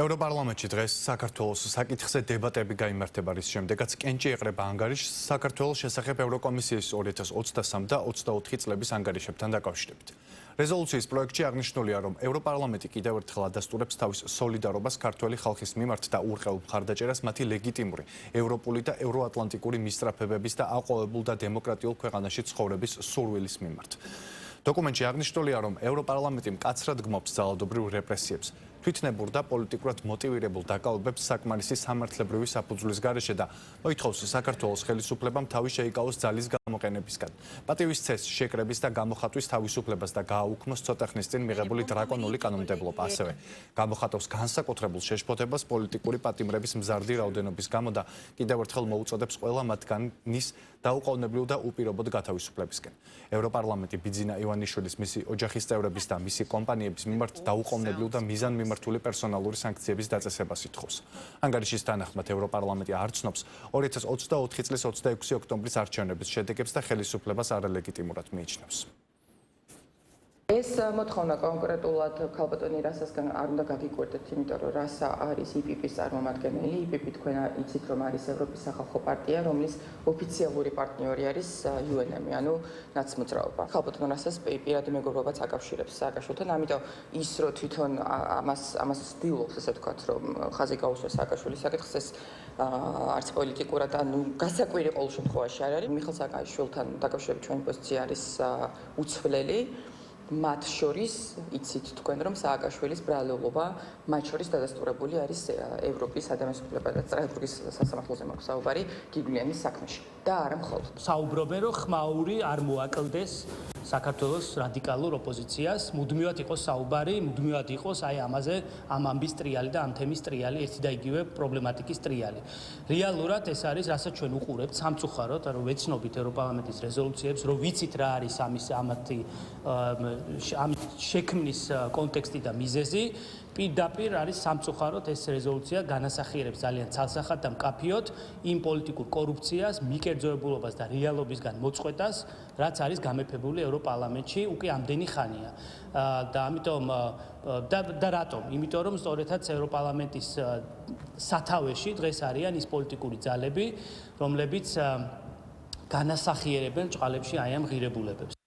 ევროპარლამენტში დღეს საქართველოს საკითხზე დებატები გაიმართება, რის შემდეგაც კენჭი ეყრება ანგარიშს საქართველოს შესახებ ევროკომისიის 2023 და 24 წლების ანგარიშებთან დაკავშირებით. რეზოლუციის პროექტში აღნიშნულია, რომ ევროპარლამენტი კიდევ ერთხელ ადასტურებს თავის სოლიდარობას ქართველი ხალხის მიმართ და უռყევ მხარდაჭერას მათი ლეგიტიმური ევროპული და ევროატლანტიკური მისწრაფებების და აყვავებულ და დემოკრატიულ ქვეყანაში ცხოვრების სურვილის მიმართ. დოკუმენტში აღნიშნულია, რომ ევროპარლამენტი მკაცრად გმობს ძალადობრივ რეპრესიებს, თვითნებურ და პოლიტიკურად მოტივირებულ დაკავებებს საკმარისი სამართლებრივი საფუძვლის გარეშე და მოითხოვს საქართველოს ხელისუფლებამ თავი შეიკავოს ძალის გამოყენებისგან, პატივის ცესს შეკრების და გამოხატვის თავისუფლებას და გააუქმოს ცოტა ხნის წინ მიღებული დრაკონული კანონმდებლობა. ასევე გამოხატავს განსაკუთრებულ შეშფოთებას პოლიტიკური პატიმრების მზარდი რაოდენობის გამო და კიდევ ერთხელ მოუწოდებს ყველა მათგანის დაუყოვნებლივ და უპირობოდ გათავისუფლებისკენ. ევროპარლამენტი ბიძინა ივანიშვილის, მისი ოჯახის წევრების და მისი კომპანიების მიმართ დაუყოვნებლივ და მიზანმიმართული პერსონალური სანქციების დაწესებას ითხოვს. ანგარიშის თანახმად ევროპარლამენტი არ ცნობს 2024 წლის 26 ოქტომბრის არჩევნების შედეგებს და ხელისუფლებას არალეგიტიმურად მიიჩნევს. ეს მოთხოვნა კონკრეტულად ქალბატონი რასასგან არ უნდა გაგიკვირდეთ, იმიტომ რომ რასა არის IPP-ის წარმომადგენელი. IPP თქვენ იცით, რომ არის ევროპის სახალხო პარტია, რომლის ოფიციალური პარტნიორი არის UNM, ანუ ნაცმოძრაობა. ქალბატონ რასას პირადი მეგობრობაც აკავშირებს სააკაშვილთან, ამიტომ ის რომ თვითონ ამას ცდილობს, ესე ვთქვათ, რომ ხაზი გაუსვას სააკაშვილის საკითხს, ეს არც პოლიტიკურად, ანუ გასაკვირი ყოველ შემთხვევაში არ არის. მიხეილ სააკაშვილთან დაკავშირებით ჩვენი პოზიცია არის უცვლელი. მათ შორის იცით თქვენ, რომ სააკაშვილის ბრალეულობა მათ შორის დადასტურებული არის ევროპის ადამიანის უფლებათა და სტრასბურგის სასამართლოზე მაქვს საუბარი გიგვლიანის საქმეში და არა მხოლოდ. საუბრობენ, რომ ხმაური არ მოაკლდეს საქართველოს რადიკალურ ოპოზიციას, მუდმივად იყოს საუბარი, მუდმივად იყოს აი ამაზე, ამ ამბის ტრიალი და ამ თემის ტრიალი, ერთი და იგივე პრობლემატიკის ტრიალი. რეალურად ეს არის, რასაც ჩვენ უყურებთ სამწუხაროდ, რომ ვეცნობით ევროპარლამენტის რეზოლუციებს, რომ ვიცით რა არის ამ შექმნის კონტექსტი და მიზეზი, პირდაპირ არის სამწუხაროდ ეს რეზოლუცია განასახიერებს ძალიან ცალსახად და მკაფიოდ იმ პოლიტიკურ კორუფციას, მიკერძოებულობას და რეალობისგან მოწყვეტას, რაც არის გამეფებული ევროპარლამენტში უკვე ამდენი ხანია. და ამიტომ და რატომ? იმიტომ რომ სწორედაც ევროპარლამენტის სათავეში დღეს არიან ის პოლიტიკური ძალები, რომლებიც განასახიერებენ ჭყალებში აი ამ ღირებულებებს.